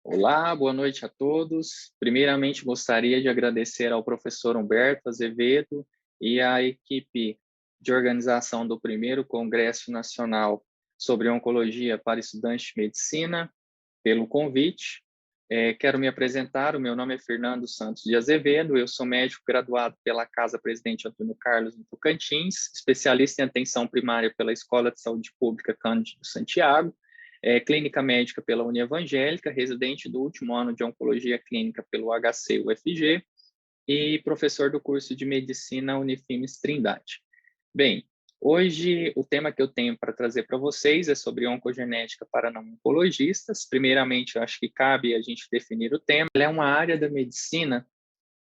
Olá, boa noite a todos. Primeiramente, gostaria de agradecer ao professor Humberto Azevedo e à equipe de organização do primeiro Congresso Nacional sobre Oncologia para Estudantes de Medicina pelo convite. Quero me apresentar, o meu nome é Fernando Santos de Azevedo, eu sou médico graduado pela Casa Presidente Antônio Carlos, no Tocantins, especialista em atenção primária pela Escola de Saúde Pública Cândido Santiago, clínica médica pela Unievangélica, residente do último ano de Oncologia Clínica pelo HC-UFG e professor do curso de Medicina Unifimes Trindade. Bem, hoje o tema que eu tenho para trazer para vocês é sobre oncogenética para não oncologistas. Primeiramente, eu acho que cabe a gente definir o tema. Ela é uma área da medicina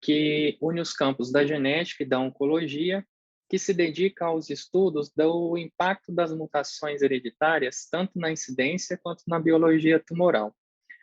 que une os campos da genética e da oncologia, que se dedica aos estudos do impacto das mutações hereditárias, tanto na incidência quanto na biologia tumoral.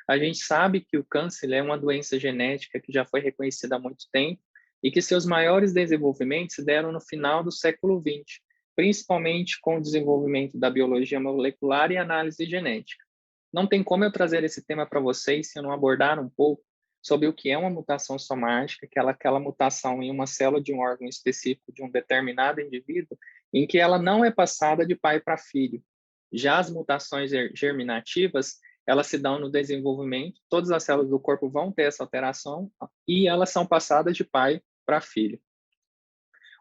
A gente sabe que o câncer é uma doença genética que já foi reconhecida há muito tempo e que seus maiores desenvolvimentos se deram no final do século XX, principalmente com o desenvolvimento da biologia molecular e análise genética. Não tem como eu trazer esse tema para vocês se eu não abordar um pouco sobre o que é uma mutação somática, aquela mutação em uma célula de um órgão específico de um determinado indivíduo, em que ela não é passada de pai para filho. Já as mutações germinativas, elas se dão no desenvolvimento, todas as células do corpo vão ter essa alteração e elas são passadas de pai para filho.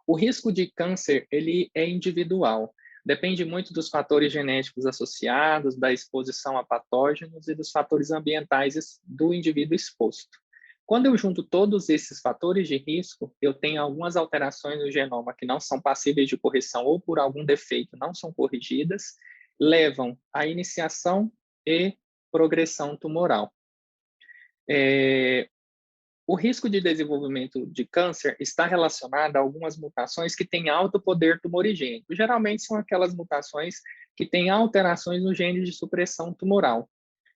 O risco de câncer, ele é individual, depende muito dos fatores genéticos associados, da exposição a patógenos e dos fatores ambientais do indivíduo exposto. Quando eu junto todos esses fatores de risco, eu tenho algumas alterações no genoma que não são passíveis de correção ou por algum defeito não são corrigidas, levam à iniciação e progressão tumoral. O risco de desenvolvimento de câncer está relacionado a algumas mutações que têm alto poder tumorigênico. Geralmente são aquelas mutações que têm alterações no gene de supressão tumoral.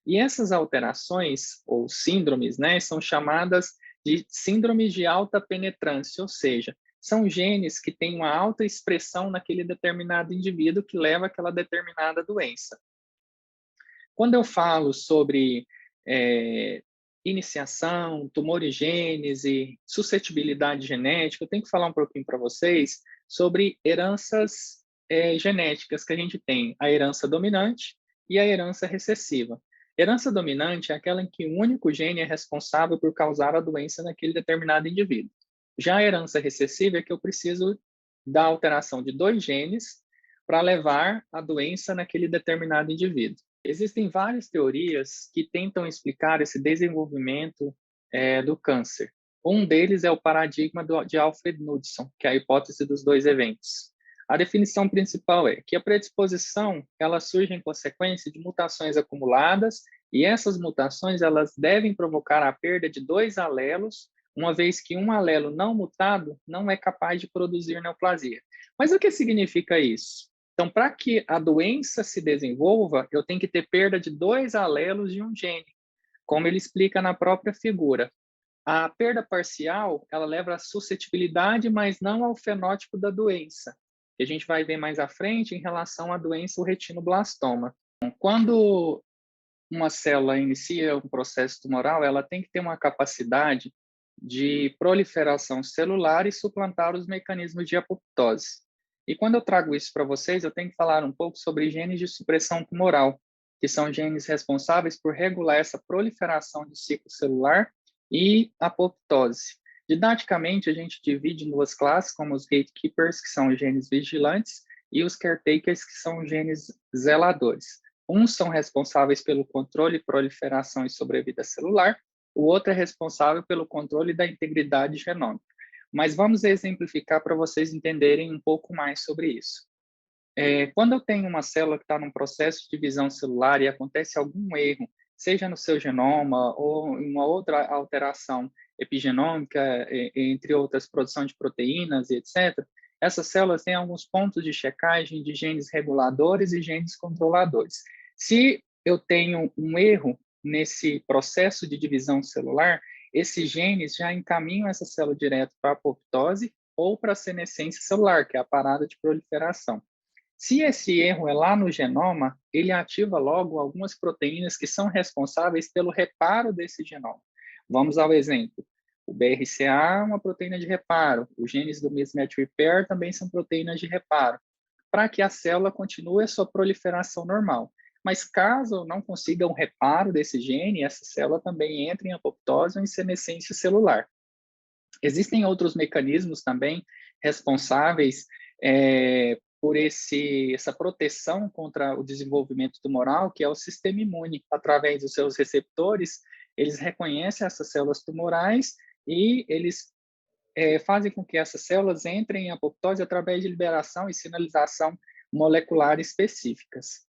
E essas alterações, ou síndromes, né, são chamadas de síndromes de alta penetrância, ou seja, são genes que têm uma alta expressão naquele determinado indivíduo que leva àquela determinada doença. Quando eu falo sobre iniciação, tumorigênese, suscetibilidade genética, eu tenho que falar um pouquinho para vocês sobre heranças genéticas que a gente tem, a herança dominante e a herança recessiva. Herança dominante é aquela em que um único gene é responsável por causar a doença naquele determinado indivíduo. Já a herança recessiva é que eu preciso da alteração de dois genes para levar a doença naquele determinado indivíduo. Existem várias teorias que tentam explicar esse desenvolvimento do câncer. Um deles é o paradigma de Alfred Knudson, que é a hipótese dos dois eventos. A definição principal é que a predisposição ela surge em consequência de mutações acumuladas e essas mutações elas devem provocar a perda de dois alelos, uma vez que um alelo não mutado não é capaz de produzir neoplasia. Mas o que significa isso? Então, para que a doença se desenvolva, eu tenho que ter perda de dois alelos de um gene, como ele explica na própria figura. A perda parcial, ela leva à suscetibilidade, mas não ao fenótipo da doença, que a gente vai ver mais à frente em relação à doença, o retinoblastoma. Quando uma célula inicia um processo tumoral, ela tem que ter uma capacidade de proliferação celular e suplantar os mecanismos de apoptose. E quando eu trago isso para vocês, eu tenho que falar um pouco sobre genes de supressão tumoral, que são genes responsáveis por regular essa proliferação de ciclo celular e apoptose. Didaticamente, a gente divide em duas classes, como os gatekeepers, que são os genes vigilantes, e os caretakers, que são os genes zeladores. Uns são responsáveis pelo controle, proliferação e sobrevida celular, o outro é responsável pelo controle da integridade genômica. Mas vamos exemplificar para vocês entenderem um pouco mais sobre isso. Quando eu tenho uma célula que está num processo de divisão celular e acontece algum erro, seja no seu genoma ou em uma outra alteração epigenômica, entre outras, produção de proteínas e etc., essas células têm alguns pontos de checagem de genes reguladores e genes controladores. Se eu tenho um erro nesse processo de divisão celular, esses genes já encaminham essa célula direto para a apoptose ou para a senescência celular, que é a parada de proliferação. Se esse erro é lá no genoma, ele ativa logo algumas proteínas que são responsáveis pelo reparo desse genoma. Vamos ao exemplo. O BRCA é uma proteína de reparo, os genes do mismatch repair também são proteínas de reparo, para que a célula continue a sua proliferação normal. Mas caso não consiga um reparo desse gene, essa célula também entra em apoptose ou em senescência celular. Existem outros mecanismos também responsáveis por essa proteção contra o desenvolvimento tumoral, que é o sistema imune. Através dos seus receptores, eles reconhecem essas células tumorais e eles fazem com que essas células entrem em apoptose através de liberação e sinalização molecular específicas.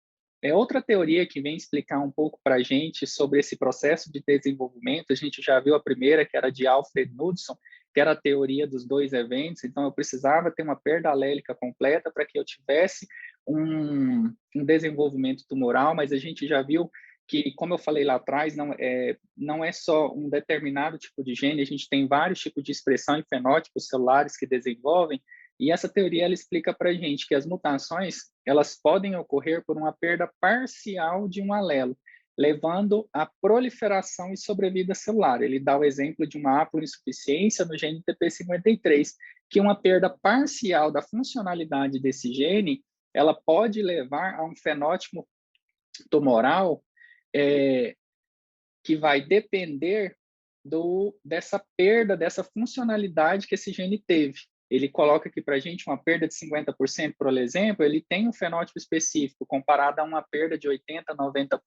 Outra teoria que vem explicar um pouco para a gente sobre esse processo de desenvolvimento, a gente já viu a primeira, que era de Alfred Knudson, que era a teoria dos dois eventos, então eu precisava ter uma perda alélica completa para que eu tivesse um desenvolvimento tumoral, mas a gente já viu que, como eu falei lá atrás, não é só um determinado tipo de gene, a gente tem vários tipos de expressão e fenótipos celulares que desenvolvem, e essa teoria ela explica para a gente que as mutações elas podem ocorrer por uma perda parcial de um alelo, levando à proliferação e sobrevida celular. Ele dá o exemplo de uma haploinsuficiência no gene TP53, que uma perda parcial da funcionalidade desse gene, ela pode levar a um fenótipo tumoral que vai depender dessa perda, dessa funcionalidade que esse gene teve. Ele coloca aqui para a gente uma perda de 50%, por exemplo, ele tem um fenótipo específico comparado a uma perda de 80%, 90%.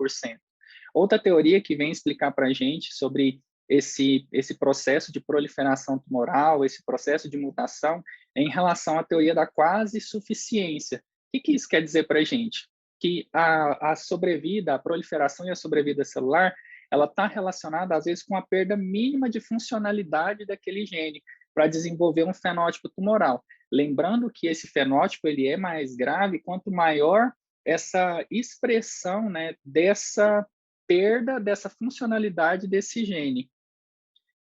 Outra teoria que vem explicar para a gente sobre esse processo de proliferação tumoral, esse processo de mutação, é em relação à teoria da quase suficiência. O que isso quer dizer para a gente? Que a sobrevida, a proliferação e a sobrevida celular, ela está relacionada, às vezes, com a perda mínima de funcionalidade daquele gene para desenvolver um fenótipo tumoral. Lembrando que esse fenótipo ele é mais grave quanto maior essa expressão, né, dessa perda dessa funcionalidade desse gene.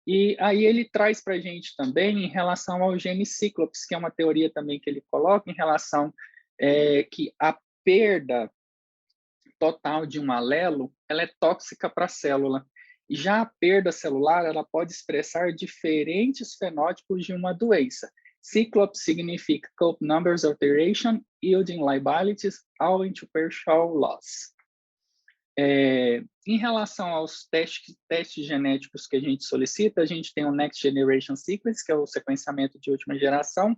E aí ele traz para a gente também em relação ao gene Cíclopes, que é uma teoria também que ele coloca em relação que a perda total de um alelo ela é tóxica para a célula. E já a perda celular ela pode expressar diferentes fenótipos de uma doença. Cíclope significa Cope Numbers Alteration, Yielding Liabilities, owing to partial loss. Em relação aos testes genéticos que a gente solicita, a gente tem o Next Generation Sequence, que é o sequenciamento de última geração,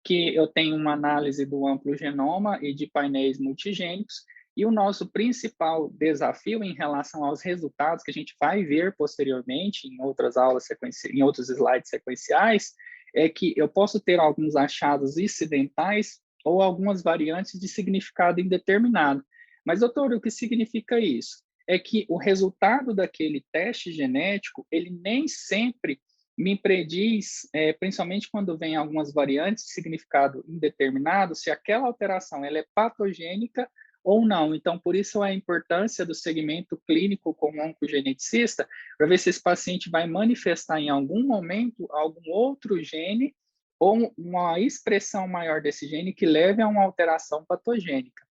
que eu tenho uma análise do amplo genoma e de painéis multigênicos, e o nosso principal desafio em relação aos resultados que a gente vai ver posteriormente em outras aulas em outros slides sequenciais, é que eu posso ter alguns achados incidentais ou algumas variantes de significado indeterminado. Mas, doutor, o que significa isso? É que o resultado daquele teste genético, ele nem sempre me prediz, principalmente quando vem algumas variantes de significado indeterminado, se aquela alteração ela é patogênica ou não. Então, por isso a importância do segmento clínico com o oncogeneticista, para ver se esse paciente vai manifestar em algum momento algum outro gene ou uma expressão maior desse gene que leve a uma alteração patogênica.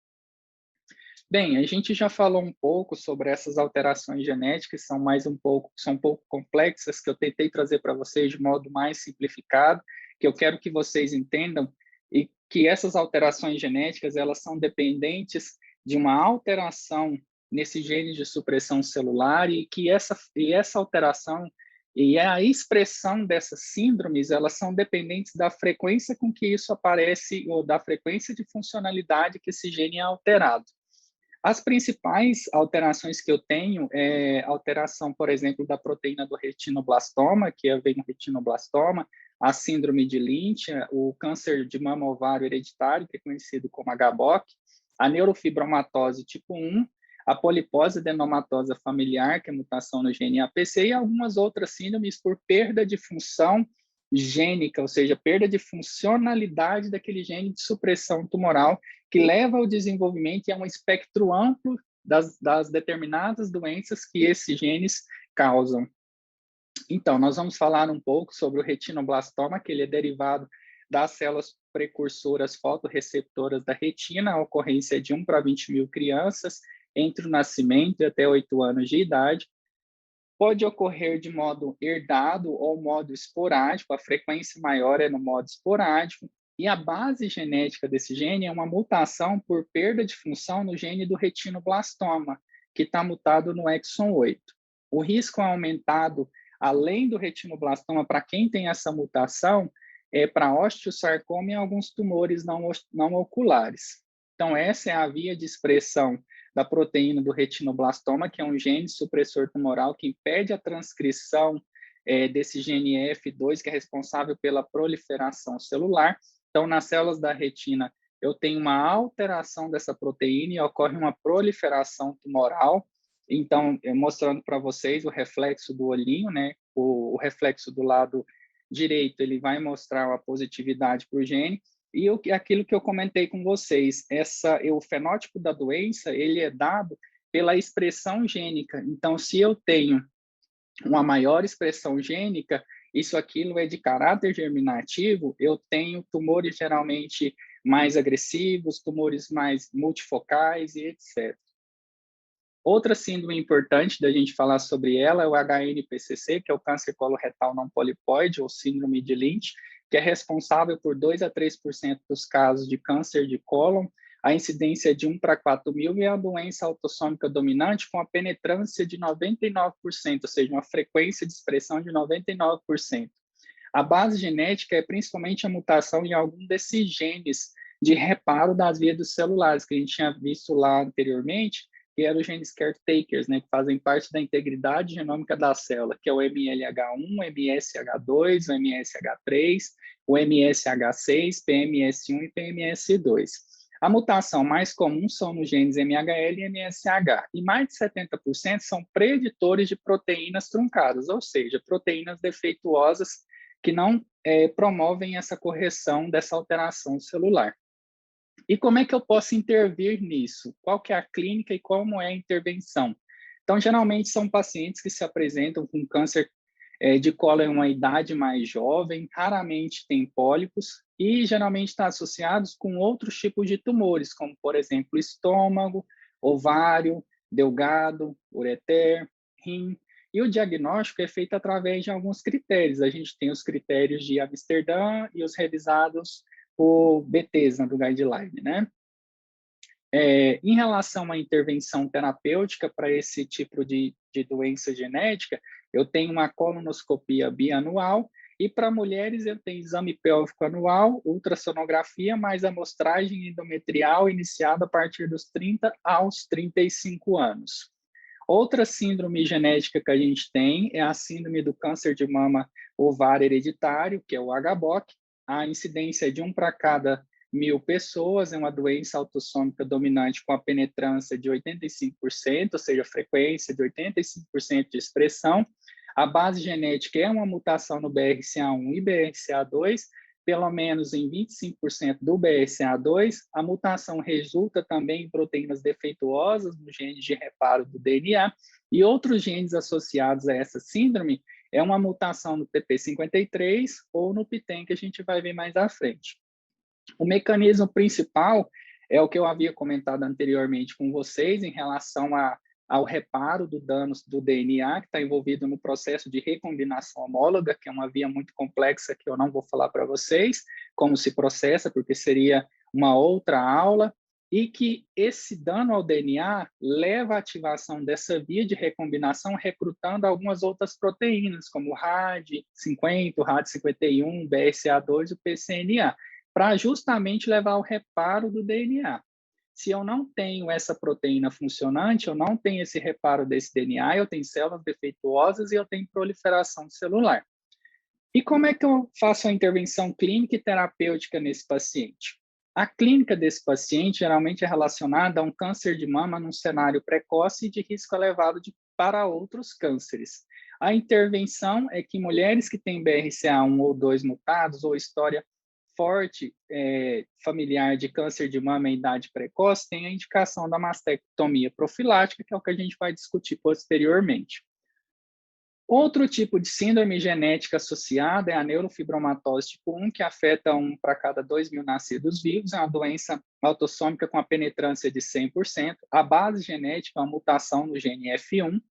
Bem, a gente já falou um pouco sobre essas alterações genéticas, são um pouco complexas, que eu tentei trazer para vocês de modo mais simplificado, que eu quero que vocês entendam, e que essas alterações genéticas, elas são dependentes de uma alteração nesse gene de supressão celular, e que essa alteração e a expressão dessas síndromes, elas são dependentes da frequência com que isso aparece, ou da frequência de funcionalidade que esse gene é alterado. As principais alterações que eu tenho é alteração, por exemplo, da proteína do retinoblastoma, que é o retinoblastoma, a síndrome de Lynch, o câncer de mama ovário hereditário, que é conhecido como HBOC, a neurofibromatose tipo 1, a polipose adenomatosa familiar, que é mutação no gene APC, e algumas outras síndromes por perda de função gênica, ou seja, perda de funcionalidade daquele gene de supressão tumoral, que leva ao desenvolvimento e a um espectro amplo das determinadas doenças que esses genes causam. Então, nós vamos falar um pouco sobre o retinoblastoma, que ele é derivado das células precursoras fotorreceptoras da retina, a ocorrência é de 1 para 20 mil crianças, entre o nascimento e até 8 anos de idade. Pode ocorrer de modo herdado ou modo esporádico, a frequência maior é no modo esporádico, e a base genética desse gene é uma mutação por perda de função no gene do retinoblastoma, que está mutado no exon 8. O risco é aumentado, além do retinoblastoma, para quem tem essa mutação, é para osteosarcoma e alguns tumores não oculares. Então, essa é a via de expressão da proteína do retinoblastoma, que é um gene supressor tumoral que impede a transcrição desse gene F2, que é responsável pela proliferação celular. Então, nas células da retina, eu tenho uma alteração dessa proteína e ocorre uma proliferação tumoral. Então, mostrando para vocês o reflexo do olhinho, né? O reflexo do lado direito, ele vai mostrar a positividade para o gene, e aquilo que eu comentei com vocês, o fenótipo da doença, ele é dado pela expressão gênica. Então, se eu tenho uma maior expressão gênica, aquilo é de caráter germinativo, eu tenho tumores geralmente mais agressivos, tumores mais multifocais e etc. Outra síndrome importante da gente falar sobre ela é o HNPCC, que é o câncer coloretal não polipóide, ou síndrome de Lynch, que é responsável por 2 a 3% dos casos de câncer de cólon. A incidência é de 1 para 4 mil e é a doença autossômica dominante com a penetrância de 99%, ou seja, uma frequência de expressão de 99%. A base genética é principalmente a mutação em algum desses genes de reparo das vias celulares, que a gente tinha visto lá anteriormente, que eram os genes caretakers, né, que fazem parte da integridade genômica da célula, que é o MLH1, MSH2, o MSH3, o MSH6, PMS1 e PMS2. A mutação mais comum são nos genes MHL e MSH, e mais de 70% são preditores de proteínas truncadas, ou seja, proteínas defeituosas que não promovem essa correção dessa alteração celular. E como é que eu posso intervir nisso? Qual que é a clínica e como é a intervenção? Então, geralmente são pacientes que se apresentam com câncer de cólon em uma idade mais jovem, raramente tem pólipos e geralmente está associados com outros tipos de tumores, como, por exemplo, estômago, ovário, delgado, ureter, rim. E o diagnóstico é feito através de alguns critérios. A gente tem os critérios de Amsterdã e os revisados o Bethesda do guideline, né? Em relação à intervenção terapêutica para esse tipo de doença genética, eu tenho uma colonoscopia bianual e para mulheres eu tenho exame pélvico anual, ultrassonografia, mais amostragem endometrial iniciada a partir dos 30 aos 35 anos. Outra síndrome genética que a gente tem é a síndrome do câncer de mama ovário hereditário, que é o HBOC. A incidência é de 1 para cada 1.000 pessoas, é uma doença autossômica dominante com a penetrância de 85%, ou seja, a frequência de 85% de expressão. A base genética é uma mutação no BRCA1 e BRCA2, pelo menos em 25% do BRCA2. A mutação resulta também em proteínas defeituosas no gene de reparo do DNA, e outros genes associados a essa síndrome é uma mutação no TP53 ou no PTEN, que a gente vai ver mais à frente. O mecanismo principal é o que eu havia comentado anteriormente com vocês em relação ao reparo do danos do DNA, que está envolvido no processo de recombinação homóloga, que é uma via muito complexa que eu não vou falar para vocês como se processa, porque seria uma outra aula, e que esse dano ao DNA leva à ativação dessa via de recombinação, recrutando algumas outras proteínas, como o RAD50, o RAD51, o BRCA2 e o PCNA, para justamente levar ao reparo do DNA. Se eu não tenho essa proteína funcionante, eu não tenho esse reparo desse DNA, eu tenho células defeituosas e eu tenho proliferação celular. E como é que eu faço a intervenção clínica e terapêutica nesse paciente? A clínica desse paciente geralmente é relacionada a um câncer de mama num cenário precoce e de risco elevado para outros cânceres. A intervenção é que mulheres que têm BRCA1 ou 2 mutados ou história forte familiar de câncer de mama em idade precoce tem a indicação da mastectomia profilática, que é o que a gente vai discutir posteriormente. Outro tipo de síndrome genética associada é a neurofibromatose tipo 1, que afeta 1 para cada 2.000 nascidos vivos. É uma doença autossômica com a penetrância de 100%. A base genética é uma mutação no gene F1.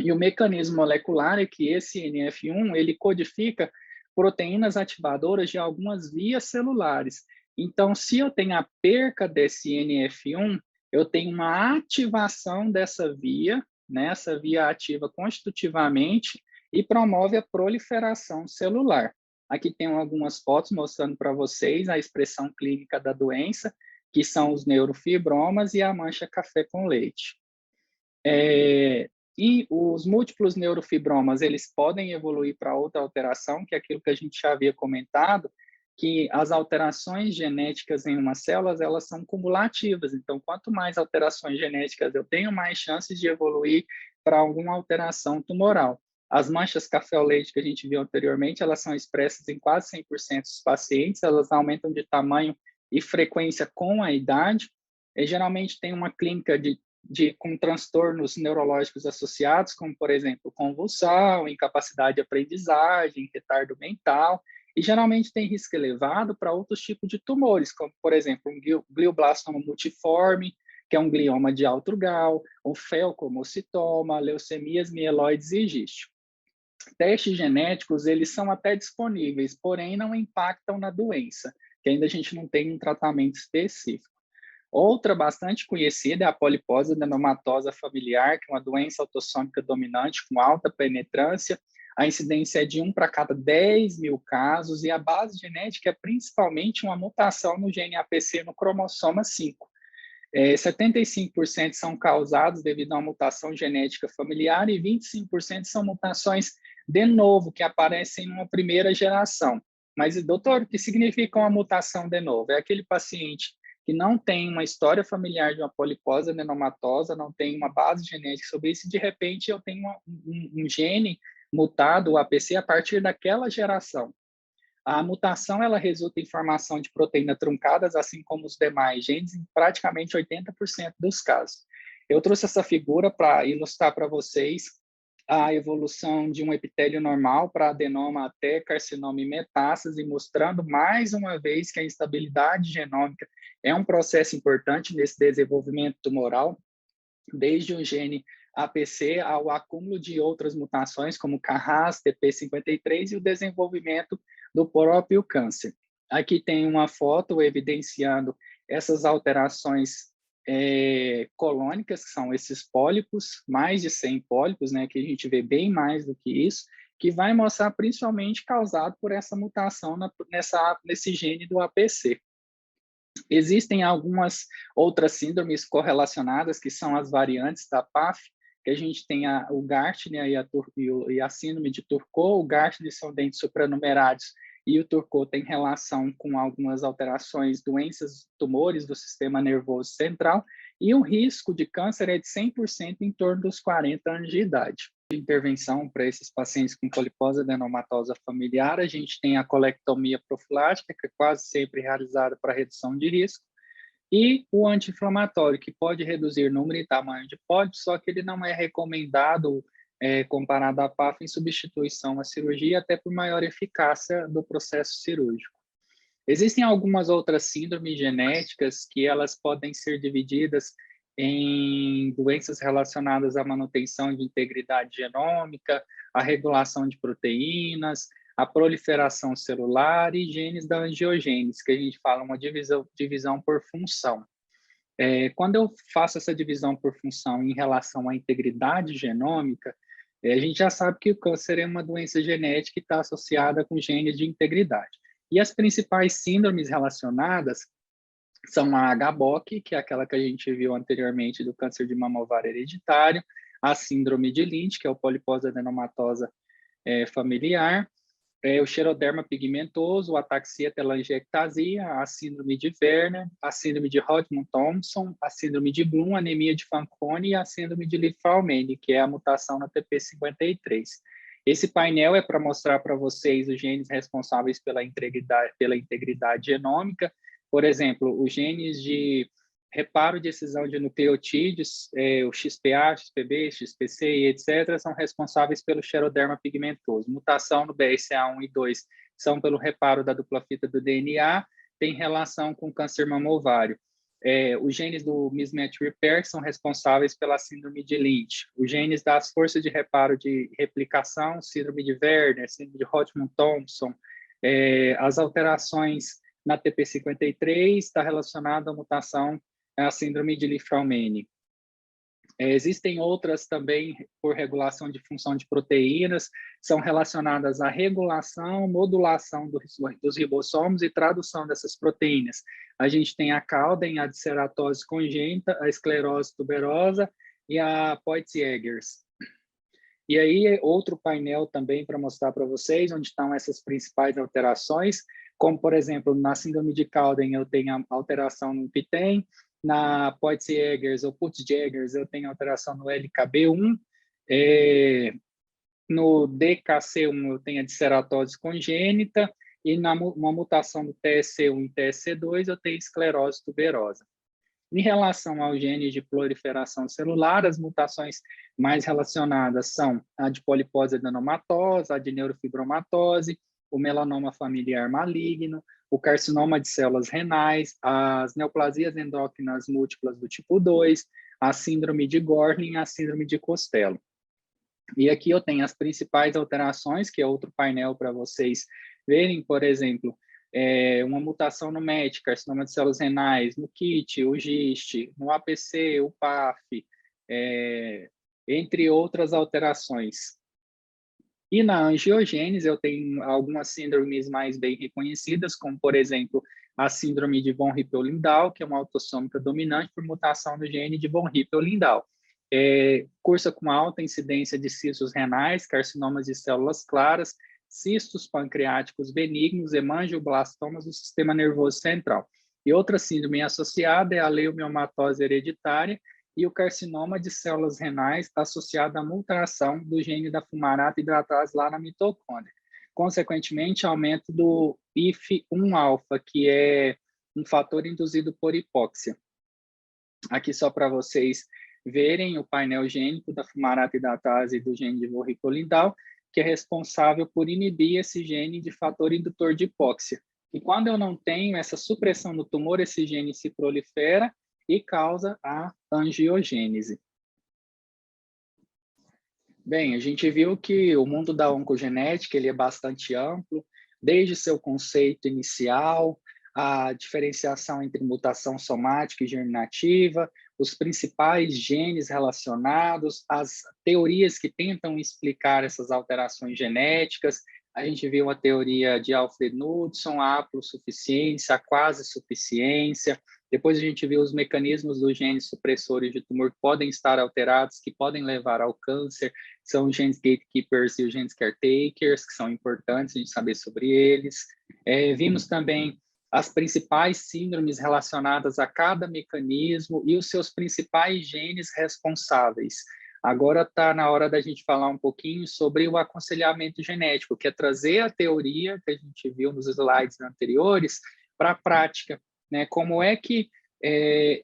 E o mecanismo molecular é que esse NF1 ele codifica proteínas ativadoras de algumas vias celulares. Então, se eu tenho a perca desse NF1, eu tenho uma ativação dessa via, né? Essa via ativa constitutivamente e promove a proliferação celular. Aqui tem algumas fotos mostrando para vocês a expressão clínica da doença, que são os neurofibromas e a mancha café com leite. E os múltiplos neurofibromas, eles podem evoluir para outra alteração, que é aquilo que a gente já havia comentado, que as alterações genéticas em uma célula, elas são cumulativas. Então, quanto mais alterações genéticas eu tenho, mais chances de evoluir para alguma alteração tumoral. As manchas café-leite que a gente viu anteriormente, elas são expressas em quase 100% dos pacientes, elas aumentam de tamanho e frequência com a idade, e geralmente tem uma clínica com transtornos neurológicos associados, como, por exemplo, convulsão, incapacidade de aprendizagem, retardo mental, e geralmente tem risco elevado para outros tipos de tumores, como, por exemplo, um glioblastoma multiforme, que é um glioma de alto grau, um feocomocitoma, leucemias mieloides e giste. Testes genéticos, eles são até disponíveis, porém não impactam na doença, que ainda a gente não tem um tratamento específico. Outra bastante conhecida é a polipose adenomatosa familiar, que é uma doença autossômica dominante com alta penetrância. A incidência é de 1 para cada 10.000 casos e a base genética é principalmente uma mutação no gene APC no cromossoma 5. 75% são causados devido a uma mutação genética familiar e 25% são mutações de novo, que aparecem numa primeira geração. Mas, doutor, o que significa uma mutação de novo? É aquele paciente que não tem uma história familiar de uma polipose adenomatosa, não tem uma base genética sobre isso, e de repente eu tenho um gene mutado, o APC, a partir daquela geração. A mutação ela resulta em formação de proteínas truncadas, assim como os demais genes, em praticamente 80% dos casos. Eu trouxe essa figura para ilustrar para vocês a evolução de um epitélio normal para adenoma até carcinoma e metástase, mostrando mais uma vez que a instabilidade genômica é um processo importante nesse desenvolvimento tumoral, desde o gene APC ao acúmulo de outras mutações, como Carras, TP53 e o desenvolvimento do próprio câncer. Aqui tem uma foto evidenciando essas alterações colônicas, que são esses pólipos, mais de 100 pólipos, né, que a gente vê bem mais do que isso, que vai mostrar principalmente causado por essa mutação nesse gene do APC. Existem algumas outras síndromes correlacionadas, que são as variantes da PAF, que a gente tem o Gartner e a síndrome de Turcot. O Gartner são dentes supranumerários e o Turcot tem relação com algumas alterações, doenças, tumores do sistema nervoso central, e o risco de câncer é de 100% em torno dos 40 anos de idade. De intervenção para esses pacientes com polipose adenomatosa familiar, a gente tem a colectomia profilática, que é quase sempre realizada para redução de risco, e o anti-inflamatório, que pode reduzir número e tamanho de pólipos, só que ele não é recomendado comparado à PAF em substituição à cirurgia, até por maior eficácia do processo cirúrgico. Existem algumas outras síndromes genéticas que elas podem ser divididas em doenças relacionadas à manutenção de integridade genômica, à regulação de proteínas, à proliferação celular e genes da angiogênese, que a gente fala uma divisão por função. Quando eu faço essa divisão por função em relação à integridade genômica, a gente já sabe que o câncer é uma doença genética que está associada com genes de integridade. E as principais síndromes relacionadas são a HBOC, que é aquela que a gente viu anteriormente do câncer de mama ovário hereditário, a síndrome de Lynch, que é o polipose adenomatosa familiar, o xeroderma pigmentoso, a ataxia telangiectasia, a síndrome de Werner, a síndrome de Hodgman-Thompson, a síndrome de Bloom, anemia de Fanconi e a síndrome de Li-Fraumeni, que é a mutação na TP53. Esse painel é para mostrar para vocês os genes responsáveis pela integridade genômica. Por exemplo, os genes de reparo de excisão de nucleotídeos, o XPA, XPB, XPC e etc., são responsáveis pelo xeroderma pigmentoso. Mutação no BRCA1 e 2 são pelo reparo da dupla fita do DNA, tem relação com câncer mamovário. Os genes do mismatch repair são responsáveis pela síndrome de Lynch. Os genes das forças de reparo de replicação, síndrome de Werner, síndrome de Hodgman-Thompson, as alterações na TP53 está relacionada à mutação à síndrome de Li-Fraumeni. Existem outras também por regulação de função de proteínas, são relacionadas à regulação, modulação dos ribossomos e tradução dessas proteínas. A gente tem a Cowden, a disceratose congênita, a esclerose tuberosa e a Peutz-Jeghers. E aí, outro painel também para mostrar para vocês onde estão essas principais alterações, como, por exemplo, na síndrome de Cowden eu tenho a alteração no PTEN, na Peutz-Jeghers ou Peutz-Jeghers eu tenho alteração no LKB1, no DKC1 eu tenho a disceratose congênita, e uma mutação do TSC1 e TSC2 eu tenho esclerose tuberosa. Em relação ao gene de proliferação celular, as mutações mais relacionadas são a de polipose adenomatosa, a de neurofibromatose, o melanoma familiar maligno, o carcinoma de células renais, as neoplasias endócrinas múltiplas do tipo 2, a síndrome de Gorlin e a síndrome de Costello. E aqui eu tenho as principais alterações, que é outro painel para vocês verem, por exemplo, uma mutação no MET, carcinoma de células renais, no KIT, o GIST, no APC, o PAF, entre outras alterações. E na angiogênese eu tenho algumas síndromes mais bem reconhecidas, como, por exemplo, a síndrome de von Hippel-Lindau, que é uma autossômica dominante por mutação do gene de von Hippel-Lindau. Cursa com alta incidência de cistos renais, carcinomas de células claras, cistos pancreáticos benignos, hemangioblastomas do sistema nervoso central. E outra síndrome associada é a leiomiomatose hereditária e o carcinoma de células renais associado à mutação do gene da fumarata hidratase lá na mitocôndria. Consequentemente, aumento do IF1-alfa, que é um fator induzido por hipóxia. Aqui só para vocês verem o painel gênico da fumarata hidratase e do gene de von Hippel-Lindau, que é responsável por inibir esse gene de fator indutor de hipóxia. E quando eu não tenho essa supressão no tumor, esse gene se prolifera e causa a angiogênese. Bem, a gente viu que o mundo da oncogenética ele é bastante amplo, desde seu conceito inicial, a diferenciação entre mutação somática e germinativa, os principais genes relacionados, as teorias que tentam explicar essas alterações genéticas. A gente viu a teoria de Alfred Knudson, a haplosuficiência, a quase suficiência. Depois a gente viu os mecanismos dos genes supressores de tumor que podem estar alterados, que podem levar ao câncer. São os genes gatekeepers e os genes caretakers, que são importantes a gente saber sobre eles. Vimos também as principais síndromes relacionadas a cada mecanismo e os seus principais genes responsáveis. Agora está na hora da gente falar um pouquinho sobre o aconselhamento genético, que é trazer a teoria que a gente viu nos slides anteriores para a prática, né? Como é que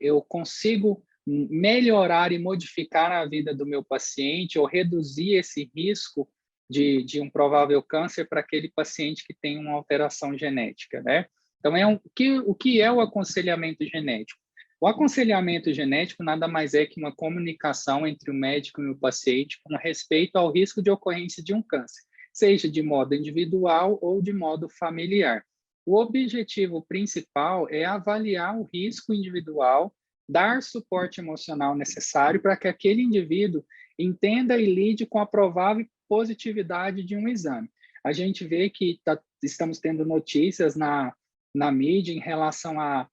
eu consigo melhorar e modificar a vida do meu paciente ou reduzir esse risco de um provável câncer para aquele paciente que tem uma alteração genética, né? Então, o que é o aconselhamento genético? O aconselhamento genético nada mais é que uma comunicação entre o médico e o paciente com respeito ao risco de ocorrência de um câncer, seja de modo individual ou de modo familiar. O objetivo principal é avaliar o risco individual, dar suporte emocional necessário para que aquele indivíduo entenda e lide com a provável positividade de um exame. A gente vê que estamos tendo notícias na mídia em relação a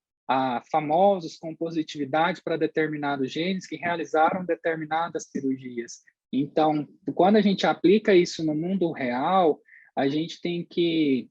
famosos com positividade para determinados genes que realizaram determinadas cirurgias. Então, quando a gente aplica isso no mundo real, a gente tem que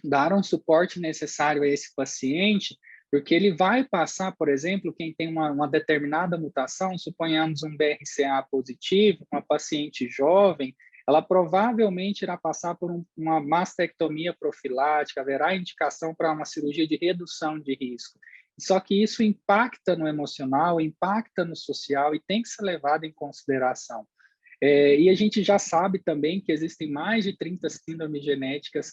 dar um suporte necessário a esse paciente, porque ele vai passar, por exemplo, quem tem uma determinada mutação, suponhamos um BRCA positivo, uma paciente jovem, ela provavelmente irá passar por uma mastectomia profilática, haverá indicação para uma cirurgia de redução de risco. Só que isso impacta no emocional, impacta no social e tem que ser levado em consideração. E a gente já sabe também que existem mais de 30 síndromes genéticas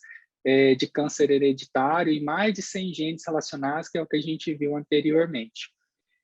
de câncer hereditário e mais de 100 genes relacionados, que é o que a gente viu anteriormente.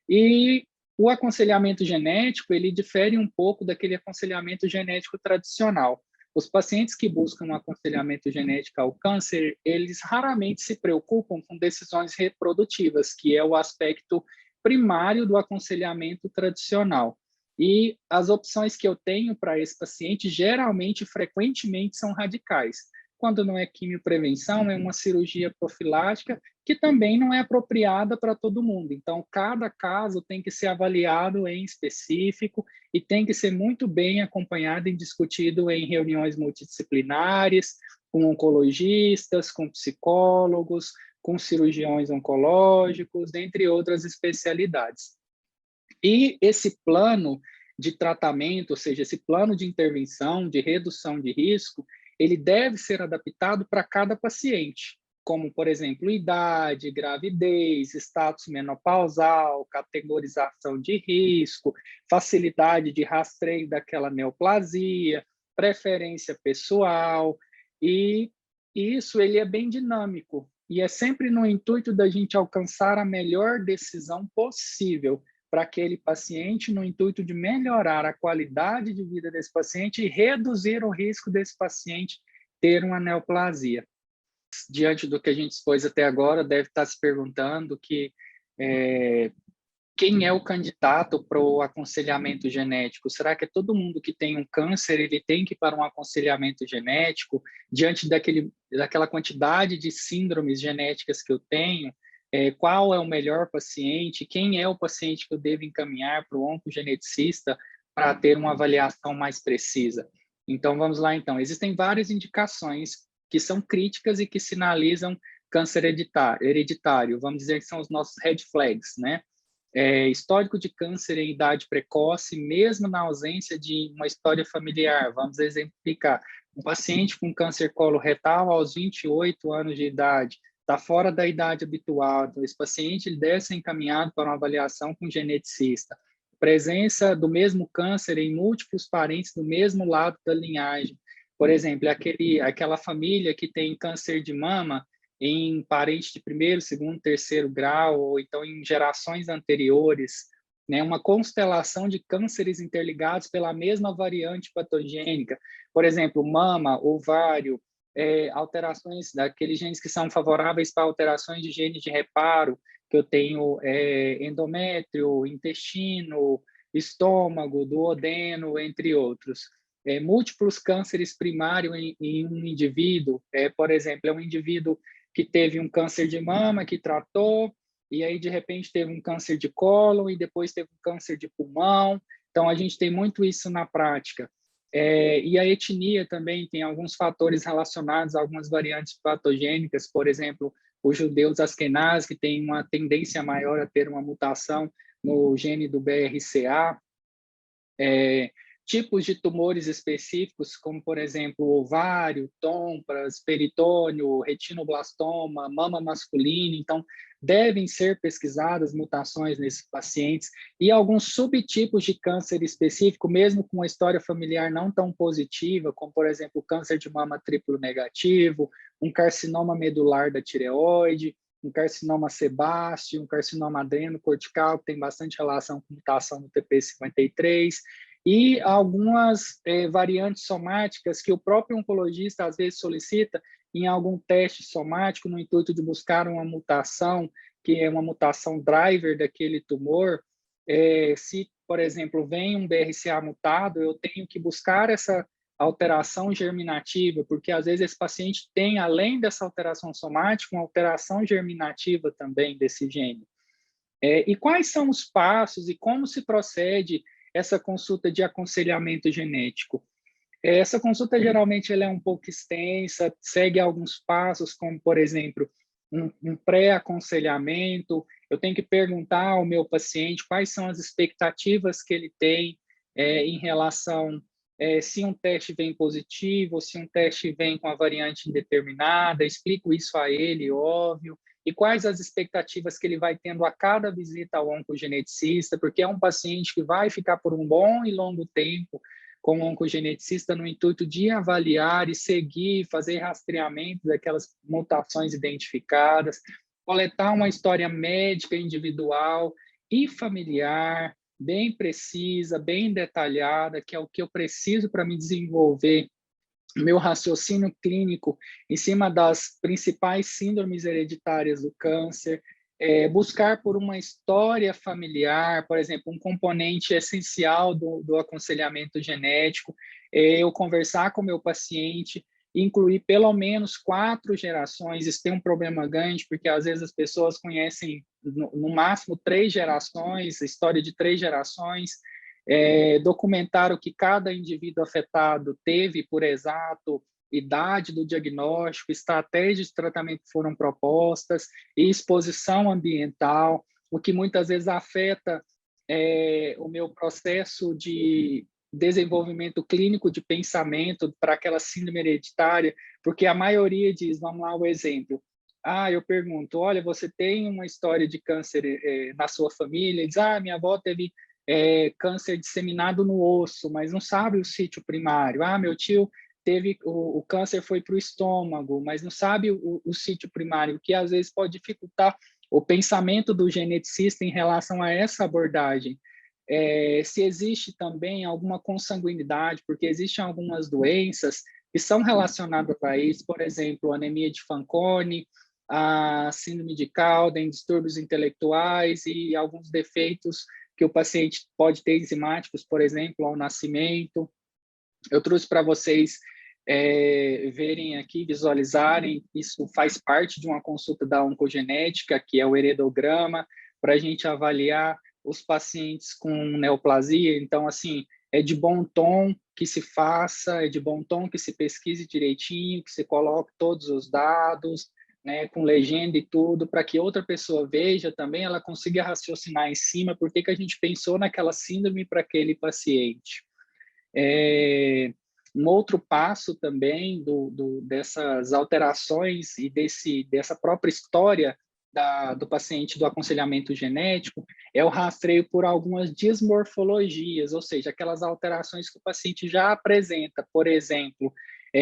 E o aconselhamento genético, ele difere um pouco daquele aconselhamento genético tradicional. Os pacientes que buscam um aconselhamento genético ao câncer, eles raramente se preocupam com decisões reprodutivas, que é o aspecto primário do aconselhamento tradicional. E as opções que eu tenho para esse paciente, geralmente, frequentemente, são radicais. Quando não é quimioprevenção, é uma cirurgia profilática que também não é apropriada para todo mundo. Então, cada caso tem que ser avaliado em específico e tem que ser muito bem acompanhado e discutido em reuniões multidisciplinares, com oncologistas, com psicólogos, com cirurgiões oncológicos, dentre outras especialidades. E esse plano de tratamento, ou seja, esse plano de intervenção, de redução de risco, ele deve ser adaptado para cada paciente, como, por exemplo, idade, gravidez, status menopausal, categorização de risco, facilidade de rastreio daquela neoplasia, preferência pessoal, e isso ele é bem dinâmico, e é sempre no intuito da gente alcançar a melhor decisão possível para aquele paciente, no intuito de melhorar a qualidade de vida desse paciente e reduzir o risco desse paciente ter uma neoplasia. Diante do que a gente expôs até agora, deve estar se perguntando quem é o candidato para o aconselhamento genético? Será que é todo mundo que tem um câncer, ele tem que ir para um aconselhamento genético? Diante daquela quantidade de síndromes genéticas que eu tenho, qual é o melhor paciente? Quem é o paciente que eu devo encaminhar para o oncogeneticista para ter uma avaliação mais precisa? Então, vamos lá, então. Existem várias indicações que são críticas e que sinalizam câncer hereditário. Vamos dizer que são os nossos red flags, né? Histórico de câncer em idade precoce, mesmo na ausência de uma história familiar. Vamos exemplificar. Um paciente com câncer coloretal aos 28 anos de idade, está fora da idade habitual. Então, esse paciente ele deve ser encaminhado para uma avaliação com geneticista. Presença do mesmo câncer em múltiplos parentes do mesmo lado da linhagem. Por exemplo, aquela família que tem câncer de mama em parentes de primeiro, segundo, terceiro grau, ou então em gerações anteriores, né? Uma constelação de cânceres interligados pela mesma variante patogênica. Por exemplo, mama, ovário, alterações daqueles genes que são favoráveis para alterações de genes de reparo, que eu tenho endométrio, intestino, estômago, duodeno, entre outros. Múltiplos cânceres primários em um indivíduo, por exemplo, é um indivíduo que teve um câncer de mama, que tratou, e aí, de repente, teve um câncer de cólon, e depois teve um câncer de pulmão. Então, a gente tem muito isso na prática. E a etnia também tem alguns fatores relacionados a algumas variantes patogênicas, por exemplo, os judeus askenazes, que têm uma tendência maior a ter uma mutação no gene do BRCA, tipos de tumores específicos, como, por exemplo, ovário, tômpras, peritônio, retinoblastoma, mama masculina. Então, devem ser pesquisadas mutações nesses pacientes e alguns subtipos de câncer específico, mesmo com uma história familiar não tão positiva, como, por exemplo, câncer de mama triplo negativo, um carcinoma medular da tireoide, um carcinoma sebáceo, um carcinoma adrenocortical, que tem bastante relação com mutação do TP53, e algumas variantes somáticas que o próprio oncologista às vezes solicita em algum teste somático no intuito de buscar uma mutação, que é uma mutação driver daquele tumor. Se, por exemplo, vem um BRCA mutado, eu tenho que buscar essa alteração germinativa, porque às vezes esse paciente tem, além dessa alteração somática, uma alteração germinativa também desse gene. E quais são os passos e como se procede essa consulta de aconselhamento genético? Essa consulta geralmente ela é um pouco extensa, segue alguns passos, como, por exemplo, um pré-aconselhamento. Eu tenho que perguntar ao meu paciente quais são as expectativas que ele tem em relação se um teste vem positivo, se um teste vem com a variante indeterminada, explico isso a ele, óbvio. e quais as expectativas que ele vai tendo a cada visita ao oncogeneticista, porque é um paciente que vai ficar por um bom e longo tempo com o oncogeneticista no intuito de avaliar e seguir, fazer rastreamento daquelas mutações identificadas, coletar uma história médica individual e familiar, bem precisa, bem detalhada, que é o que eu preciso para me desenvolver meu raciocínio clínico em cima das principais síndromes hereditárias do câncer, buscar por uma história familiar, por exemplo, um componente essencial do aconselhamento genético, eu conversar com o meu paciente, incluir pelo menos 4 gerações. Isso tem um problema grande, porque às vezes as pessoas conhecem no máximo 3 gerações, a história de 3 gerações, documentar o que cada indivíduo afetado teve por exato, idade do diagnóstico, estratégias de tratamento que foram propostas e exposição ambiental, o que muitas vezes afeta o meu processo de desenvolvimento clínico de pensamento para aquela síndrome hereditária, porque a maioria diz, vamos lá o exemplo, eu pergunto, olha, você tem uma história de câncer na sua família? Diz, minha avó teve câncer disseminado no osso, mas não sabe o sítio primário. Meu tio teve o câncer foi para o estômago, mas não sabe o sítio primário, o que às vezes pode dificultar o pensamento do geneticista em relação a essa abordagem. Se existe também alguma consanguinidade, porque existem algumas doenças que são relacionadas a isso, por exemplo, anemia de Fanconi, a síndrome de Cowden, distúrbios intelectuais e alguns defeitos que o paciente pode ter enzimáticos, por exemplo, ao nascimento. Eu trouxe para vocês verem aqui, visualizarem, isso faz parte de uma consulta da oncogenética, que é o heredograma, para a gente avaliar os pacientes com neoplasia. Então, assim, é de bom tom que se faça, é de bom tom que se pesquise direitinho, que se coloque todos os dados, né, com legenda e tudo, para que outra pessoa veja também, ela consiga raciocinar em cima por que a gente pensou naquela síndrome para aquele paciente. Um outro passo também dessas alterações e dessa própria história do paciente do aconselhamento genético é o rastreio por algumas dismorfologias, ou seja, aquelas alterações que o paciente já apresenta, por exemplo,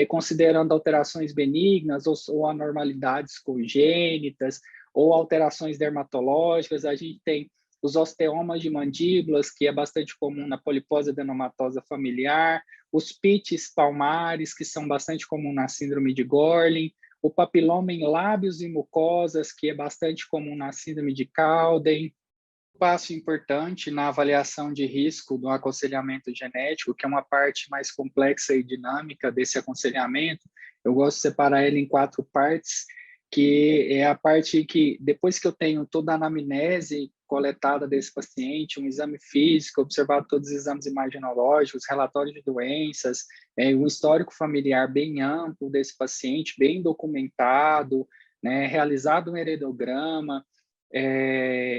considerando alterações benignas ou anormalidades congênitas, ou alterações dermatológicas. A gente tem os osteomas de mandíbulas, que é bastante comum na polipose adenomatosa familiar, os pites palmares, que são bastante comum na síndrome de Gorlin, o papiloma em lábios e mucosas, que é bastante comum na síndrome de Cowden. Um passo importante na avaliação de risco do aconselhamento genético, que é uma parte mais complexa e dinâmica desse aconselhamento, eu gosto de separar ele em 4 partes, que é a parte que, depois que eu tenho toda a anamnese coletada desse paciente, um exame físico, observado todos os exames imaginológicos, relatórios de doenças, um histórico familiar bem amplo desse paciente, bem documentado, né, realizado um heredograma,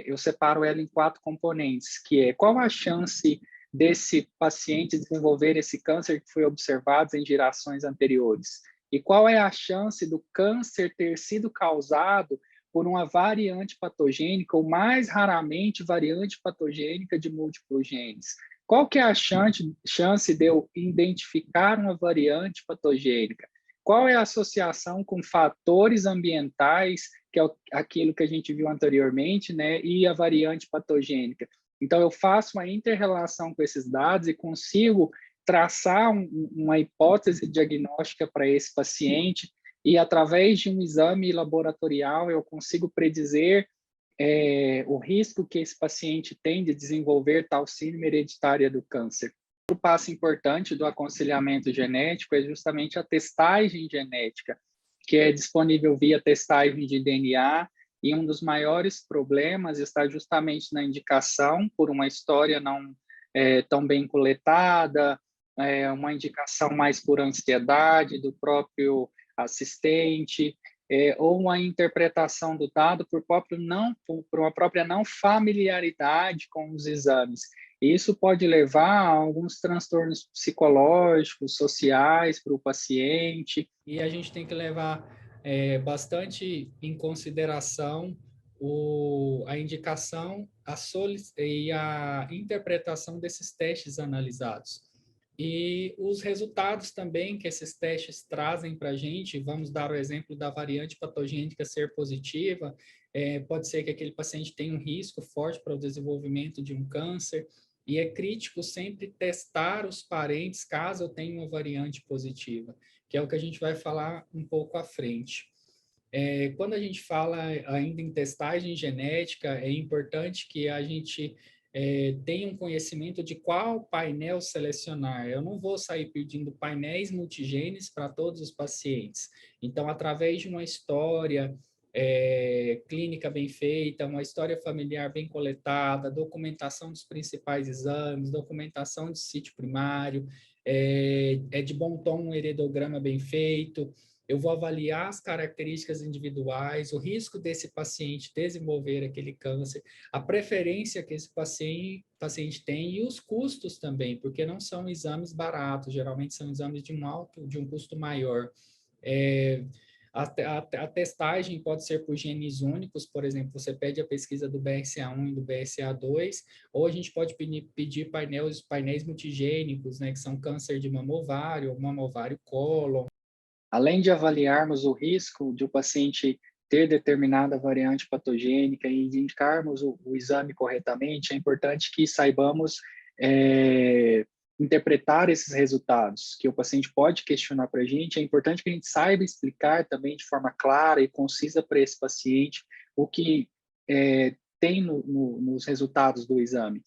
eu separo ela em 4 componentes, que é qual a chance desse paciente desenvolver esse câncer que foi observado em gerações anteriores? E qual é a chance do câncer ter sido causado por uma variante patogênica, ou mais raramente variante patogênica de múltiplos genes? Qual que é a chance de eu identificar uma variante patogênica? Qual é a associação com fatores ambientais, que é aquilo que a gente viu anteriormente, né, e a variante patogênica? Então, eu faço uma inter-relação com esses dados e consigo traçar uma hipótese diagnóstica para esse paciente e, através de um exame laboratorial, eu consigo predizer o risco que esse paciente tem de desenvolver tal síndrome hereditária do câncer. Outro passo importante do aconselhamento genético é justamente a testagem genética, que é disponível via testagem de DNA, e um dos maiores problemas está justamente na indicação por uma história não tão bem coletada, uma indicação mais por ansiedade do próprio assistente, ou uma interpretação do dado por uma própria não familiaridade com os exames. Isso pode levar a alguns transtornos psicológicos, sociais para o paciente, e a gente tem que levar bastante em consideração a indicação e a interpretação desses testes analisados. E os resultados também que esses testes trazem para a gente, vamos dar o exemplo da variante patogênica ser positiva, pode ser que aquele paciente tenha um risco forte para o desenvolvimento de um câncer, e é crítico sempre testar os parentes caso eu tenha uma variante positiva, que é o que a gente vai falar um pouco à frente. Quando a gente fala ainda em testagem genética, é importante que a gente tenha um conhecimento de qual painel selecionar. Eu não vou sair pedindo painéis multigenes para todos os pacientes. Então, através de uma história clínica bem feita, uma história familiar bem coletada, documentação dos principais exames, documentação de sítio primário, é de bom tom um heredograma bem feito. Eu vou avaliar as características individuais, o risco desse paciente desenvolver aquele câncer, a preferência que esse paciente tem e os custos também, porque não são exames baratos, geralmente são exames de um custo maior. A testagem pode ser por genes únicos, por exemplo, você pede a pesquisa do BRCA1 e do BRCA2, ou a gente pode pedir painéis multigênicos, né, que são câncer de mama-ovário, mama-ovário-cólon. Além de avaliarmos o risco de o paciente ter determinada variante patogênica e de indicarmos o exame corretamente, é importante que saibamos interpretar esses resultados, que o paciente pode questionar para a gente. É importante que a gente saiba explicar também de forma clara e concisa para esse paciente o que tem nos resultados do exame.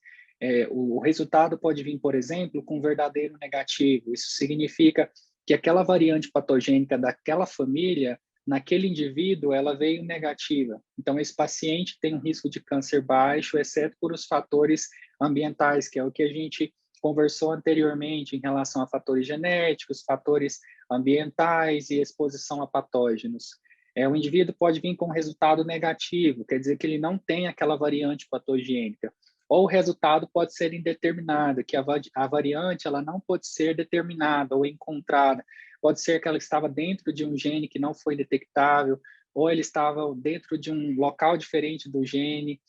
O resultado pode vir, por exemplo, com verdadeiro negativo. Isso significa que aquela variante patogênica daquela família, naquele indivíduo, ela veio negativa. Então, esse paciente tem um risco de câncer baixo, exceto por os fatores ambientais, que é o que a gente conversou anteriormente em relação a fatores genéticos, fatores ambientais e exposição a patógenos. O indivíduo pode vir com resultado negativo, quer dizer que ele não tem aquela variante patogênica. Ou o resultado pode ser indeterminado, que a variante ela não pode ser determinada ou encontrada. Pode ser que ela estava dentro de um gene que não foi detectável, ou ele estava dentro de um local diferente do gene,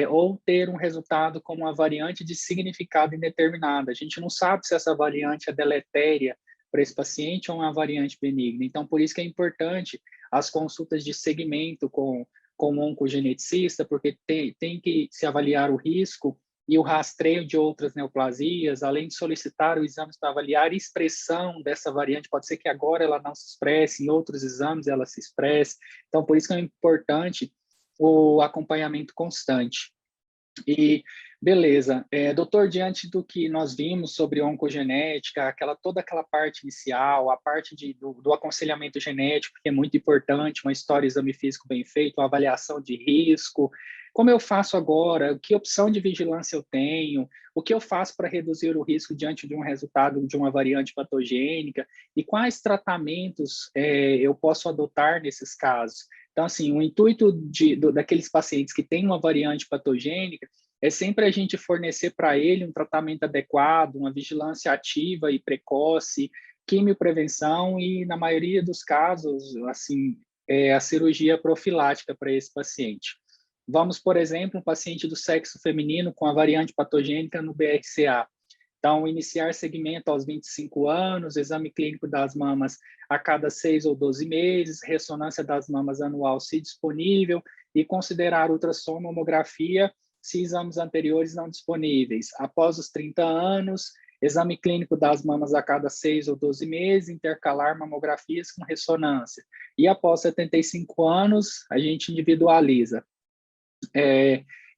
ou ter um resultado como uma variante de significado indeterminado. A gente não sabe se essa variante é deletéria para esse paciente ou uma variante benigna. Então, por isso que é importante as consultas de segmento com um oncogeneticista, porque tem que se avaliar o risco e o rastreio de outras neoplasias, além de solicitar o exame para avaliar a expressão dessa variante. Pode ser que agora ela não se expresse, em outros exames ela se expresse. Então, por isso que é importante o acompanhamento constante. E beleza, doutor, diante do que nós vimos sobre oncogenética, toda aquela parte inicial, a parte do aconselhamento genético, que é muito importante, uma história, exame físico bem feito, uma avaliação de risco, como eu faço agora, que opção de vigilância eu tenho, o que eu faço para reduzir o risco diante de um resultado de uma variante patogênica, e quais tratamentos eu posso adotar nesses casos. Então, assim, o intuito daqueles pacientes que têm uma variante patogênica é sempre a gente fornecer para ele um tratamento adequado, uma vigilância ativa e precoce, quimioprevenção e, na maioria dos casos, assim, a cirurgia profilática para esse paciente. Vamos, por exemplo, um paciente do sexo feminino com a variante patogênica no BRCA. Então, iniciar segmento aos 25 anos, exame clínico das mamas a cada 6 ou 12 meses, ressonância das mamas anual, se disponível, e considerar ultrassom, mamografia, se exames anteriores não disponíveis. Após os 30 anos, exame clínico das mamas a cada 6 ou 12 meses, intercalar mamografias com ressonância. E após 75 anos, a gente individualiza.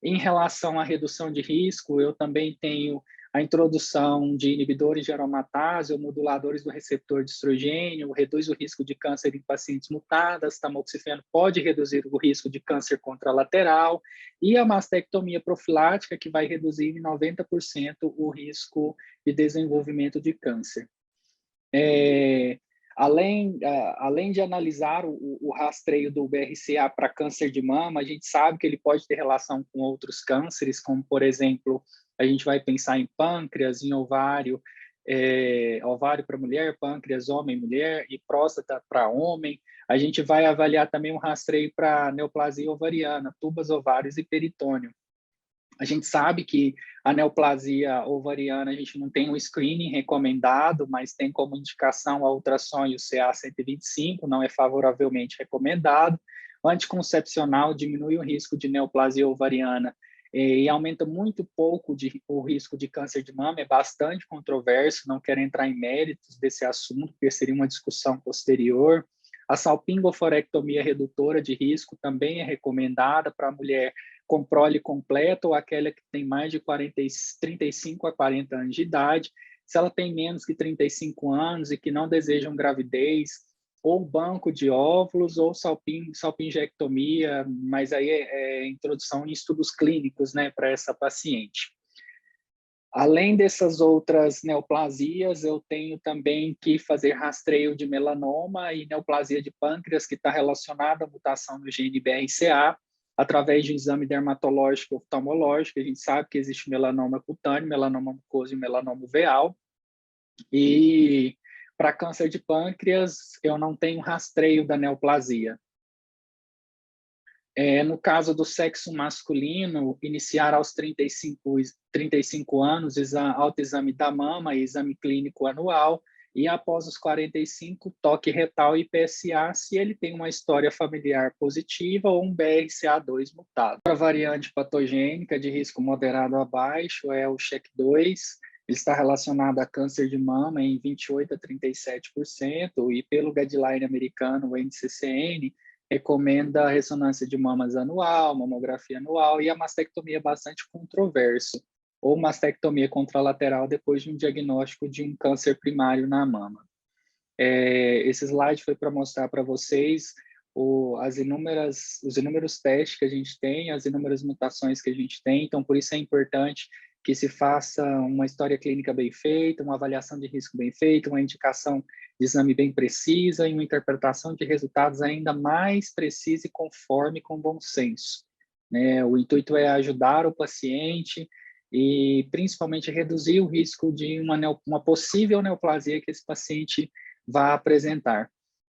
Em relação à redução de risco, eu também tenho a introdução de inibidores de aromatase ou moduladores do receptor de estrogênio, reduz o risco de câncer em pacientes mutadas, tamoxifeno pode reduzir o risco de câncer contralateral, e a mastectomia profilática, que vai reduzir em 90% o risco de desenvolvimento de câncer. Além de analisar o rastreio do BRCA para câncer de mama, a gente sabe que ele pode ter relação com outros cânceres, como, por exemplo, a gente vai pensar em pâncreas, em ovário, ovário para mulher, pâncreas homem, mulher e próstata para homem. A gente vai avaliar também um rastreio para neoplasia ovariana, tubas, ovários e peritônio. A gente sabe que a neoplasia ovariana, a gente não tem um screening recomendado, mas tem como indicação a ultrassom e o CA-125, não é favoravelmente recomendado. O anticoncepcional diminui o risco de neoplasia ovariana e aumenta muito pouco o risco de câncer de mama, é bastante controverso, não quero entrar em méritos desse assunto, porque seria uma discussão posterior. A salpingoforectomia redutora de risco também é recomendada para a mulher com prole completa ou aquela que tem mais de 35 a 40 anos de idade. Se ela tem menos que 35 anos e que não desejam gravidez, ou banco de óvulos, ou salpingectomia, mas aí é introdução em estudos clínicos, né, para essa paciente. Além dessas outras neoplasias, eu tenho também que fazer rastreio de melanoma e neoplasia de pâncreas, que está relacionada à mutação no gene BRCA, através de um exame dermatológico oftalmológico. A gente sabe que existe melanoma cutâneo, melanoma mucoso e melanoma uveal. E para câncer de pâncreas, eu não tenho rastreio da neoplasia. No caso do sexo masculino, iniciar aos 35 anos, autoexame da mama e exame clínico anual, e após os 45, toque retal e PSA, se ele tem uma história familiar positiva ou um BRCA2 mutado. A variante patogênica de risco moderado a baixo é o CHEK2, ele está relacionado a câncer de mama em 28 a 37%, e pelo guideline americano, o NCCN, recomenda a ressonância de mamas anual, mamografia anual, e a mastectomia bastante controverso, ou mastectomia contralateral depois de um diagnóstico de um câncer primário na mama. Esse slide foi para mostrar para vocês os inúmeros testes que a gente tem, as inúmeras mutações que a gente tem, então por isso é importante que se faça uma história clínica bem feita, uma avaliação de risco bem feita, uma indicação de exame bem precisa e uma interpretação de resultados ainda mais precisa e conforme com bom senso. O intuito é ajudar o paciente e principalmente reduzir o risco de uma possível neoplasia que esse paciente vai apresentar.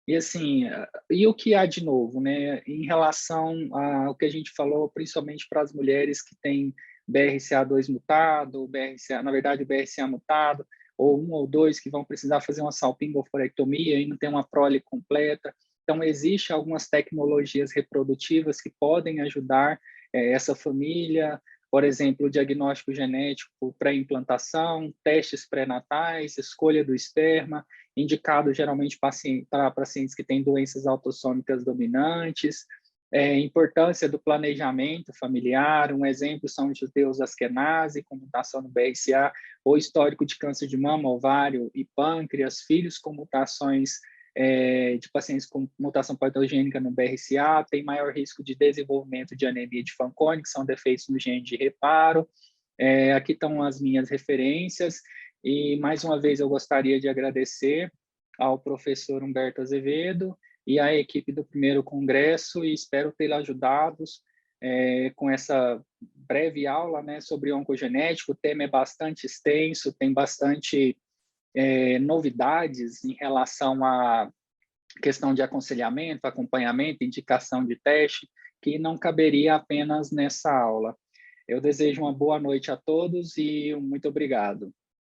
E assim, e o que há de novo, né? Em relação ao que a gente falou, principalmente para as mulheres que têm BRCA2 mutado, na verdade o BRCA mutado, ou um ou dois que vão precisar fazer uma salpingoforectomia e não tem uma prole completa. Então, existem algumas tecnologias reprodutivas que podem ajudar essa família, por exemplo, o diagnóstico genético pré-implantação, testes pré-natais, escolha do esperma, indicado geralmente para pacientes que têm doenças autossômicas dominantes, importância do planejamento familiar, um exemplo são os judeus Askenazi, com mutação no BRCA, ou histórico de câncer de mama, ovário e pâncreas, filhos com mutações de pacientes com mutação patogênica no BRCA, tem maior risco de desenvolvimento de anemia de Fanconi, que são defeitos no gene de reparo. Aqui estão as minhas referências, e mais uma vez eu gostaria de agradecer ao professor Humberto Azevedo e à equipe do primeiro congresso, e espero ter ajudado com essa breve aula, né, sobre oncogenética. O tema é bastante extenso, tem bastante novidades em relação à questão de aconselhamento, acompanhamento, indicação de teste, que não caberia apenas nessa aula. Eu desejo uma boa noite a todos e muito obrigado.